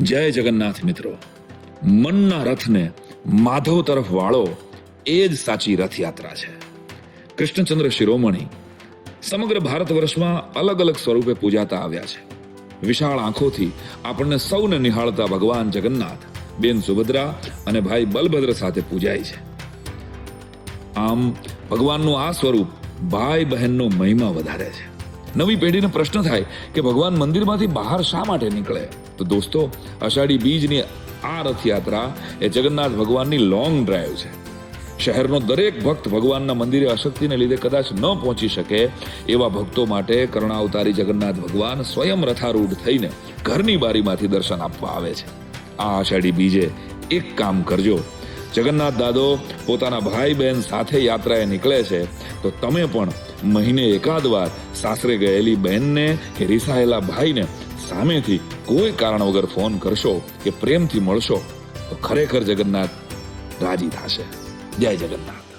જય જગન્નાથ મિત્રો, મનના રથને માધવ તરફ વાળો એ જ સાચી રથયાત્રા છે. કૃષ્ણચંદ્ર શિરોમણી સમગ્ર ભારત વર્ષમાં અલગ અલગ સ્વરૂપે પૂજાતા આવ્યા છે. વિશાળ આંખોથી આપણને સૌને નિહાળતા ભગવાન જગન્નાથ બેન સુભદ્રા અને ભાઈ બલભદ્ર સાથે પૂજાય છે. આમ ભગવાનનું આ સ્વરૂપ ભાઈ બહેનનો મહિમા વધારે છે. નવી પેઢીને પ્રશ્ન થાય કે ભગવાન મંદિરમાંથી બહાર શા માટે નીકળે? તો દોસ્તો, અષાઢી બીજની આ રથયાત્રા એ જગન્નાથ ભગવાનની લોંગ ડ્રાઈવ છે. શહેરનો દરેક ભક્ત ભગવાનના મંદિરે અશક્તિને લીધે કદાચ ન પહોંચી શકે એવા ભક્તો માટે કરુણાવતારી જગન્નાથ ભગવાન સ્વયં રથારૂઢ થઈને ઘરની બારીમાંથી દર્શન આપવા આવે છે. આ અષાઢી બીજે એક કામ કરજો. જગન્નાથ દાદો પોતાના ભાઈ બહેન સાથે યાત્રાએ નીકળે છે તો તમે પણ મહિને એકાદ વાર સાસરે ગયેલી બહેનને કે રિસાયેલા ભાઈને સામેથી કોઈ કારણ વગર ફોન કરશો કે પ્રેમથી મળશો તો ખરેખર જગન્નાથ રાજી થશે. જય જગન્નાથ.